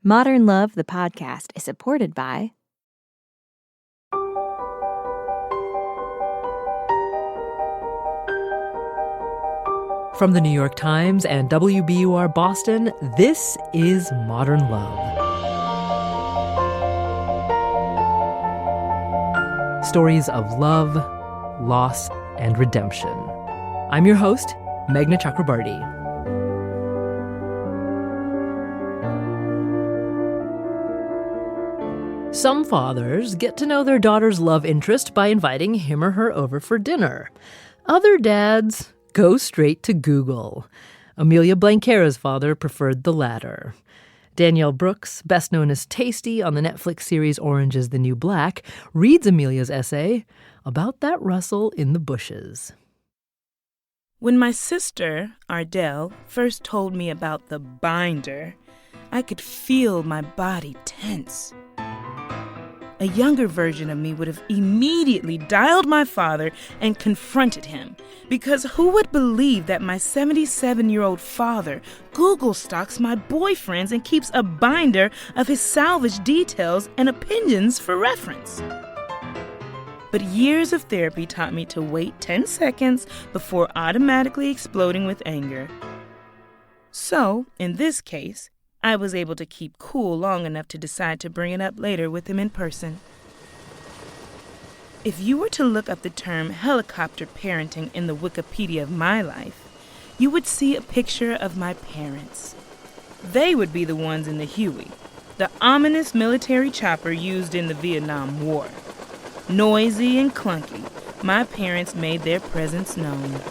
Modern Love, the podcast, is supported by From the New York Times and WBUR Boston, this is Modern Love. Stories of love, loss, and redemption. I'm your host, Meghna Chakrabarty. Some fathers get to know their daughter's love interest by inviting him or her over for dinner. Other dads go straight to Google. Amelia Blancara's father preferred the latter. Danielle Brooks, best known as Tasty on the Netflix series Orange is the New Black, reads Amelia's essay about that rustle in the bushes. When my sister, Ardell, first told me about the binder, I could feel my body tense. A younger version of me would have immediately dialed my father and confronted him, because who would believe that my 77-year-old father Google stalks my boyfriends and keeps a binder of his salvage details and opinions for reference? But years of therapy taught me to wait 10 seconds before automatically exploding with anger. So, in this case, I was able to keep cool long enough to decide to bring it up later with him in person. If you were to look up the term helicopter parenting in the Wikipedia of my life, you would see a picture of my parents. They would be the ones in the Huey, the ominous military chopper used in the Vietnam War. Noisy and clunky, my parents made their presence known.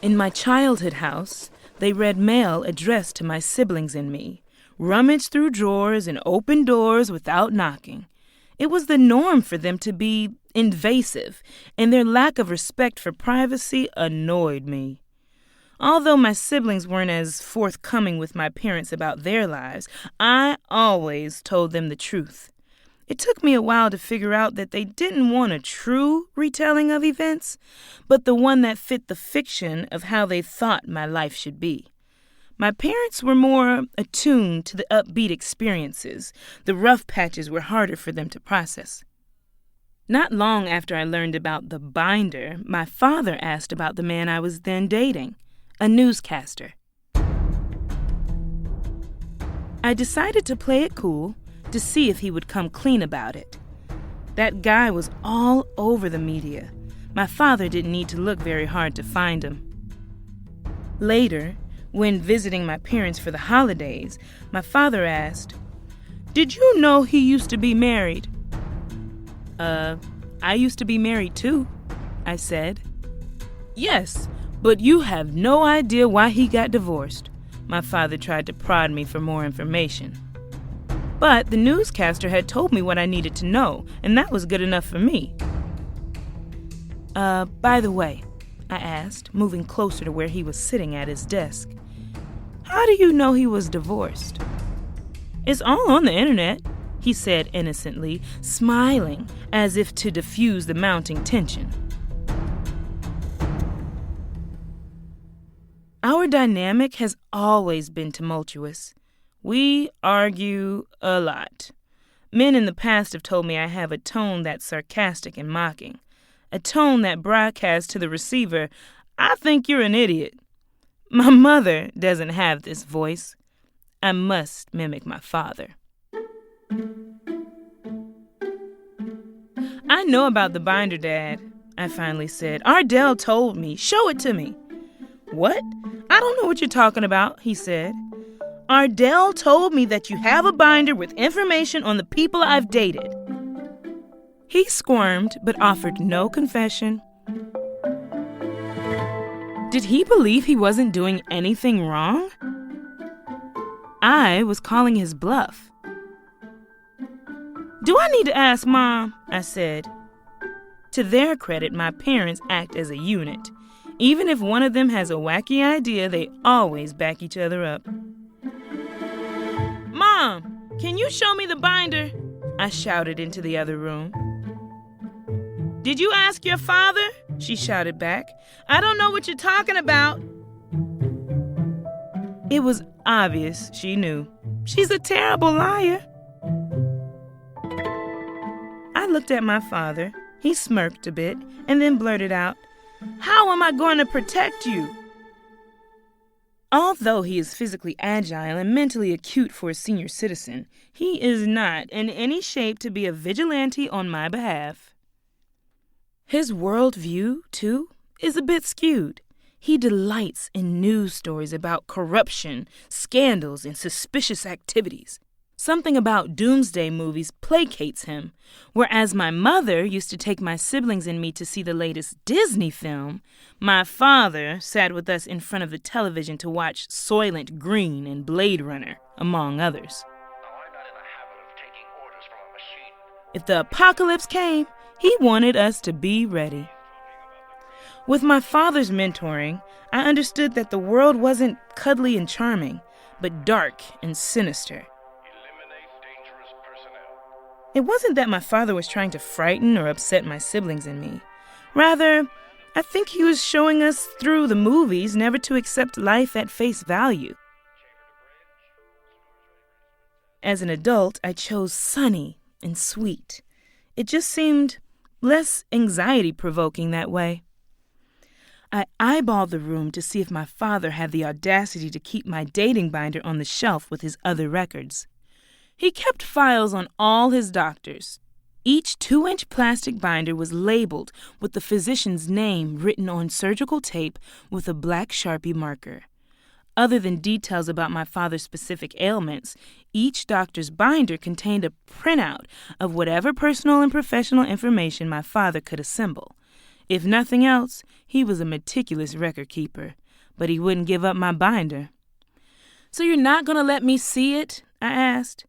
In my childhood house, they read mail addressed to my siblings and me, rummaged through drawers and opened doors without knocking. It was the norm for them to be invasive, and their lack of respect for privacy annoyed me. Although my siblings weren't as forthcoming with my parents about their lives, I always told them the truth. It took me a while to figure out that they didn't want a true retelling of events, but the one that fit the fiction of how they thought my life should be. My parents were more attuned to the upbeat experiences. The rough patches were harder for them to process. Not long after I learned about the binder, my father asked about the man I was then dating, a newscaster. I decided to play it cool to see if he would come clean about it. That guy was all over the media. My father didn't need to look very hard to find him. Later, when visiting my parents for the holidays, my father asked, "Did you know he used to be married?" I used to be married too," I said. "Yes, but you have no idea why he got divorced." My father tried to prod me for more information. But the newscaster had told me what I needed to know, and that was good enough for me. By the way," I asked, moving closer to where he was sitting at his desk, "how do you know he was divorced?" "It's all on the internet," he said innocently, smiling as if to diffuse the mounting tension. Our dynamic has always been tumultuous. We argue a lot. Men in the past have told me I have a tone that's sarcastic and mocking, a tone that broadcasts to the receiver, "I think you're an idiot." My mother doesn't have this voice. I must mimic my father. "I know about the binder, Dad," I finally said. "Ardell told me. Show it to me." "What? I don't know what you're talking about," he said. "Ardell told me that you have a binder with information on the people I've dated." He squirmed but offered no confession. Did he believe he wasn't doing anything wrong? I was calling his bluff. "Do I need to ask Mom?" I said. To their credit, my parents act as a unit. Even if one of them has a wacky idea, they always back each other up. "Mom, can you show me the binder?" I shouted into the other room. "Did you ask your father?" she shouted back. "I don't know what you're talking about." It was obvious she knew. She's a terrible liar. I looked at my father. He smirked a bit and then blurted out, "How am I going to protect you?" Although he is physically agile and mentally acute for a senior citizen, he is not in any shape to be a vigilante on my behalf. His worldview, too, is a bit skewed. He delights in news stories about corruption, scandals, and suspicious activities. Something about doomsday movies placates him, whereas my mother used to take my siblings and me to see the latest Disney film. My father sat with us in front of the television to watch Soylent Green and Blade Runner, among others. If the apocalypse came, he wanted us to be ready. With my father's mentoring, I understood that the world wasn't cuddly and charming, but dark and sinister. It wasn't that my father was trying to frighten or upset my siblings and me. Rather, I think he was showing us through the movies never to accept life at face value. As an adult, I chose sunny and sweet. It just seemed less anxiety-provoking that way. I eyeballed the room to see if my father had the audacity to keep my dating binder on the shelf with his other records. He kept files on all his doctors. Each 2-inch plastic binder was labeled with the physician's name written on surgical tape with a black Sharpie marker. Other than details about my father's specific ailments, each doctor's binder contained a printout of whatever personal and professional information my father could assemble. If nothing else, he was a meticulous record keeper, but he wouldn't give up my binder. "So you're not going to let me see it?" I asked.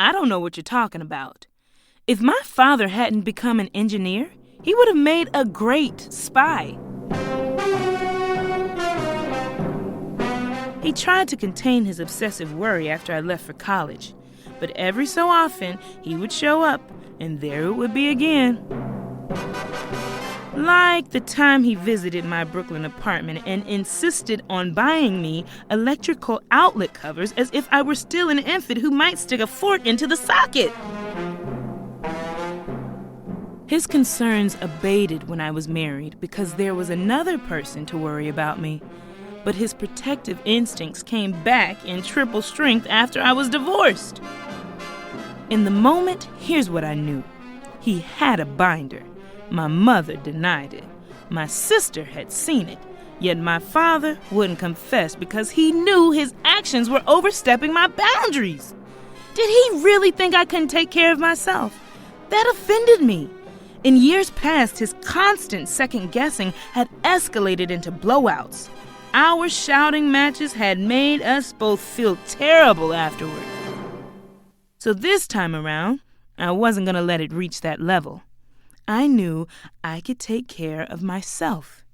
"I don't know what you're talking about." If my father hadn't become an engineer, he would have made a great spy. He tried to contain his obsessive worry after I left for college, but every so often he would show up, and there it would be again. Like the time he visited my Brooklyn apartment and insisted on buying me electrical outlet covers as if I were still an infant who might stick a fork into the socket. His concerns abated when I was married because there was another person to worry about me. But his protective instincts came back in triple strength after I was divorced. In the moment, here's what I knew. He had a binder. My mother denied it. My sister had seen it. Yet my father wouldn't confess because he knew his actions were overstepping my boundaries. Did he really think I couldn't take care of myself? That offended me. In years past, his constant second-guessing had escalated into blowouts. Our shouting matches had made us both feel terrible afterward. So this time around, I wasn't going to let it reach that level. I knew I could take care of myself.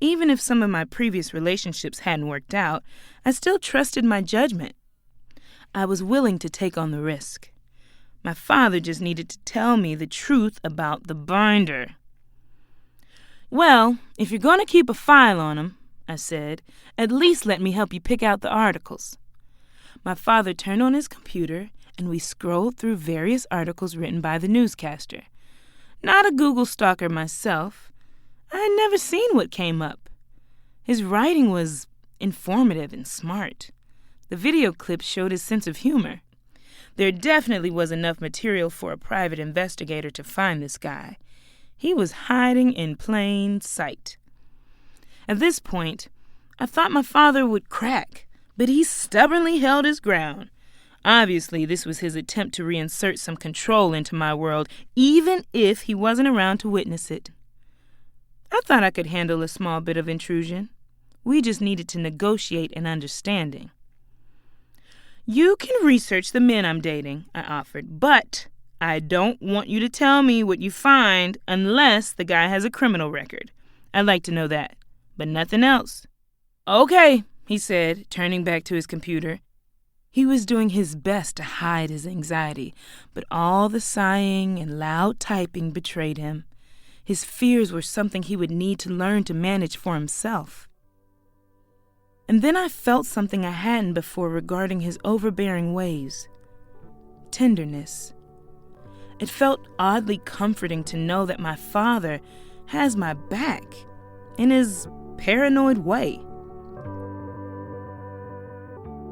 Even if some of my previous relationships hadn't worked out, I still trusted my judgment. I was willing to take on the risk. My father just needed to tell me the truth about the binder. "Well, if you're going to keep a file on him," I said, "at least let me help you pick out the articles." My father turned on his computer, and we scrolled through various articles written by the newscaster. Not a Google stalker myself, I had never seen what came up. His writing was informative and smart. The video clips showed his sense of humor. There definitely was enough material for a private investigator to find this guy. He was hiding in plain sight. At this point, I thought my father would crack, but he stubbornly held his ground. Obviously, this was his attempt to reinsert some control into my world, even if he wasn't around to witness it. I thought I could handle a small bit of intrusion. We just needed to negotiate an understanding. "You can research the men I'm dating," I offered, "but I don't want you to tell me what you find unless the guy has a criminal record. I'd like to know that, but nothing else." "Okay," he said, turning back to his computer. He was doing his best to hide his anxiety, but all the sighing and loud typing betrayed him. His fears were something he would need to learn to manage for himself. And then I felt something I hadn't before regarding his overbearing ways. Tenderness. It felt oddly comforting to know that my father has my back in his paranoid way.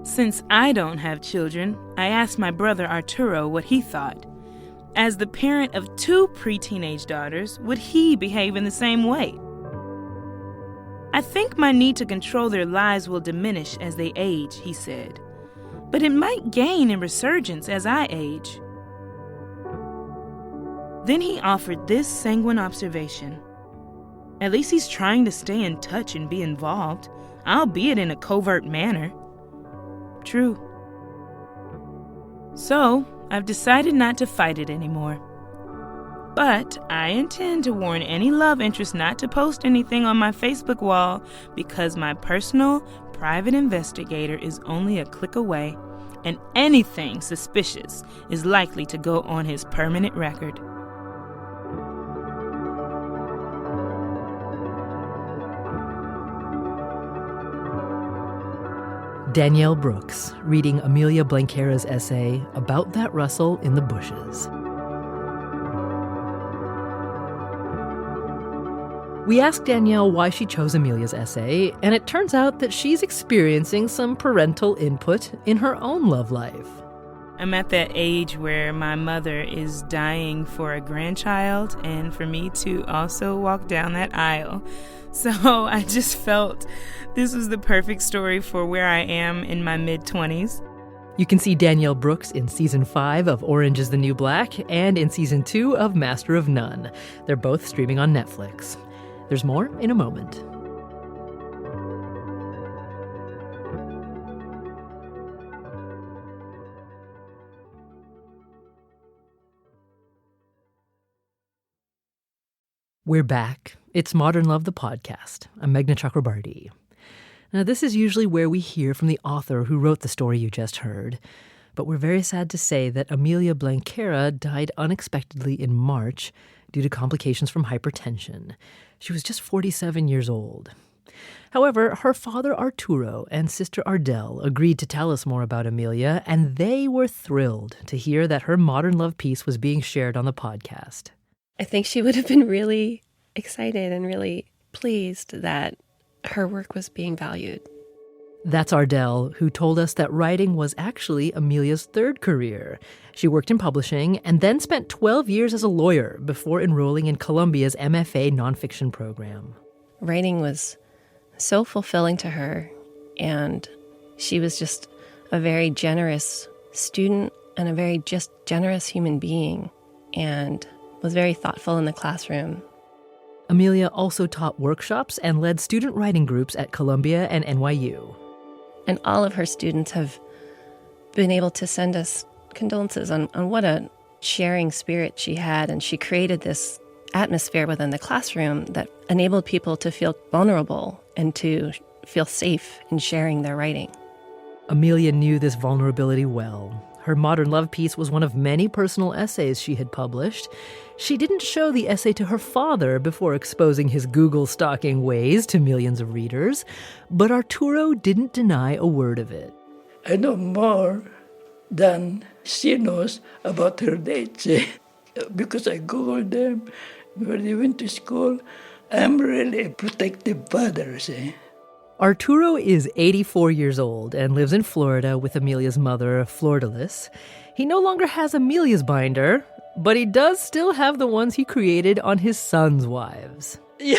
Since I don't have children, I asked my brother Arturo what he thought. As the parent of 2 pre-teenage daughters, would he behave in the same way? I think my need to control their lives will diminish as they age, he said. But it might gain in resurgence as I age. Then he offered this sanguine observation. At least he's trying to stay in touch and be involved, albeit in a covert manner. True. So, I've decided not to fight it anymore. But I intend to warn any love interest not to post anything on my Facebook wall because my personal, private investigator is only a click away, and anything suspicious is likely to go on his permanent record. Danielle Brooks reading Amelia Blanquera's essay About That Rustle in the Bushes. We asked Danielle why she chose Amelia's essay, and it turns out that she's experiencing some parental input in her own love life. I'm at that age where my mother is dying for a grandchild and for me to also walk down that aisle. So I just felt this was the perfect story for where I am in my mid-20s. You can see Danielle Brooks in Season 5 of Orange is the New Black and in Season 2 of Master of None. They're both streaming on Netflix. There's more in a moment. We're back. It's Modern Love, the podcast. I'm Meghna Chakrabarti. Now, this is usually where we hear from the author who wrote the story you just heard. But we're very sad to say that Amelia Blanquera died unexpectedly in March due to complications from hypertension. She was just 47 years old. However, her father Arturo and sister Ardell agreed to tell us more about Amelia, and they were thrilled to hear that her modern love piece was being shared on the podcast. I think she would have been really excited and really pleased that her work was being valued. That's Ardell, who told us that writing was actually Amelia's third career. She worked in publishing and then spent 12 years as a lawyer before enrolling in Columbia's MFA nonfiction program. Writing was so fulfilling to her, and she was just a very generous student and a very just generous human being, and was very thoughtful in the classroom. Amelia also taught workshops and led student writing groups at Columbia and NYU. And all of her students have been able to send us condolences on what a sharing spirit she had. And she created this atmosphere within the classroom that enabled people to feel vulnerable and to feel safe in sharing their writing. Amelia knew this vulnerability well. Her modern love piece was one of many personal essays she had published. She didn't show the essay to her father before exposing his Google stalking ways to millions of readers, but Arturo didn't deny a word of it. I know more than she knows about her dates, because I Googled them when they went to school. I'm really a protective father, Arturo is 84 years old and lives in Florida with Amelia's mother, Flordalis. He no longer has Amelia's binder, but he does still have the ones he created on his son's wives. Yeah,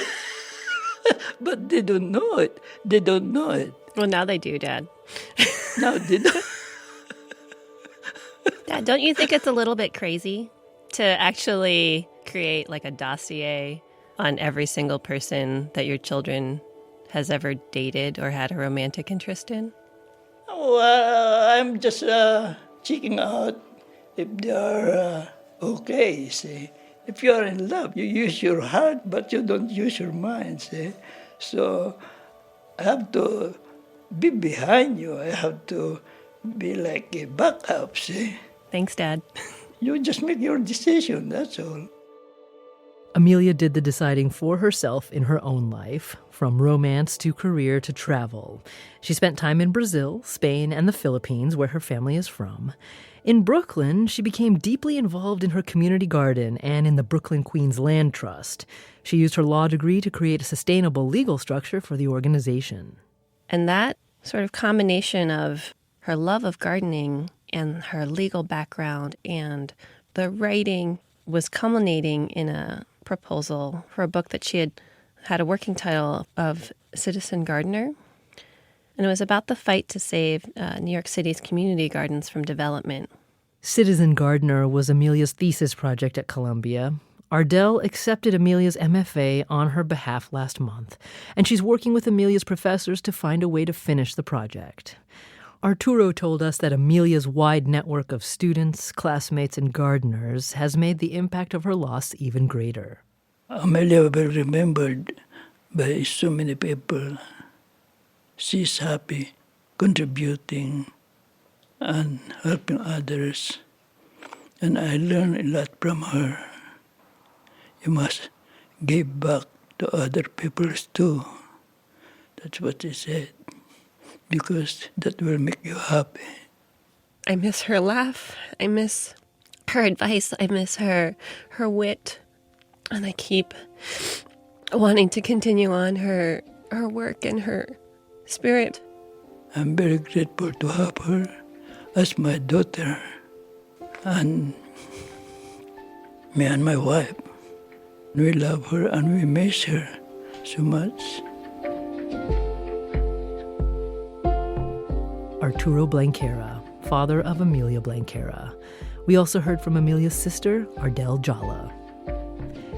but they don't know it. They don't know it. Well, now they do, Dad. Now they don't. Dad, don't you think it's a little bit crazy to actually create like a dossier on every single person that your children has ever dated or had a romantic interest in? Well, I'm just checking out if they are okay, see. If you are in love, you use your heart, but you don't use your mind, see. So I have to be behind you. I have to be like a backup, see. Thanks, Dad. You just make your decision, that's all. Amelia did the deciding for herself in her own life, from romance to career to travel. She spent time in Brazil, Spain, and the Philippines, where her family is from. In Brooklyn, she became deeply involved in her community garden and in the Brooklyn Queens Land Trust. She used her law degree to create a sustainable legal structure for the organization. And that sort of combination of her love of gardening and her legal background and the writing was culminating in a proposal for a book that she had a working title of Citizen Gardener. And it was about the fight to save New York City's community gardens from development. Citizen Gardener was Amelia's thesis project at Columbia. Ardell accepted Amelia's MFA on her behalf last month, and she's working with Amelia's professors to find a way to finish the project. Arturo told us that Amelia's wide network of students, classmates, and gardeners has made the impact of her loss even greater. Amelia will be remembered by so many people. She's happy, contributing, and helping others. And I learned a lot from her. You must give back to other people too. That's what she said. Because that will make you happy. I miss her laugh. I miss her advice. I miss her wit. And I keep wanting to continue on her work and her spirit. I'm very grateful to have her as my daughter. And me and my wife, we love her and we miss her so much. Arturo Blanquera, father of Amelia Blanquera. We also heard from Amelia's sister, Ardell Jala.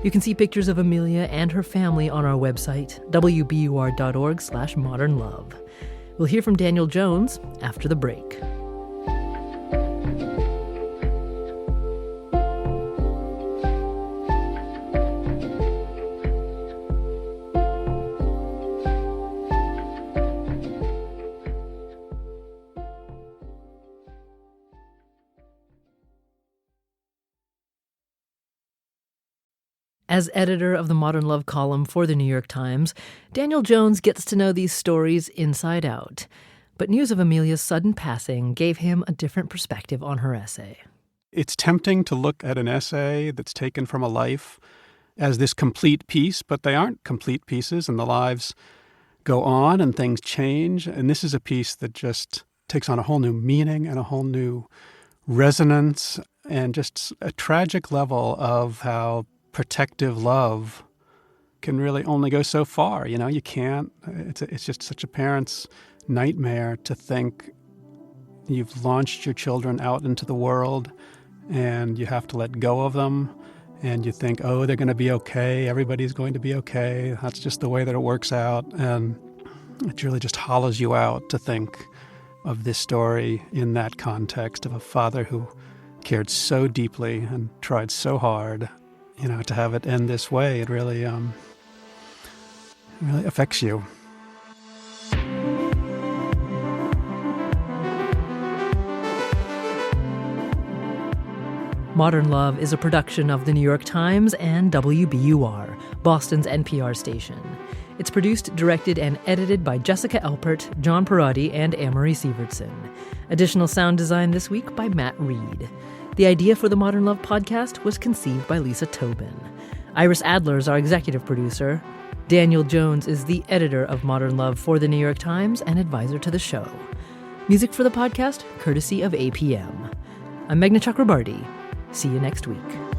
You can see pictures of Amelia and her family on our website, wbur.org/modernlove. We'll hear from Danielle Jones after the break. As editor of the Modern Love column for the New York Times, Danielle Jones gets to know these stories inside out. But news of Amelia's sudden passing gave him a different perspective on her essay. It's tempting to look at an essay that's taken from a life as this complete piece, but they aren't complete pieces, and the lives go on and things change. And this is a piece that just takes on a whole new meaning and a whole new resonance and just a tragic level of how protective love can really only go so far. You know, you can't, it's just such a parent's nightmare to think you've launched your children out into the world and you have to let go of them and you think, oh, they're going to be okay, everybody's going to be okay, that's just the way that it works out. And it really just hollows you out to think of this story in that context of a father who cared so deeply and tried so hard. You know, to have it end this way, it really affects you. Modern Love is a production of the New York Times and WBUR, Boston's NPR station. It's produced, directed, and edited by Jessica Elpert, John Perotti, and Amory Sievertson. Additional sound design this week by Matt Reed. The idea for the Modern Love podcast was conceived by Lisa Tobin. Iris Adler is our executive producer. Danielle Jones is the editor of Modern Love for the New York Times and advisor to the show. Music for the podcast, courtesy of APM. I'm Meghna Chakrabarti. See you next week.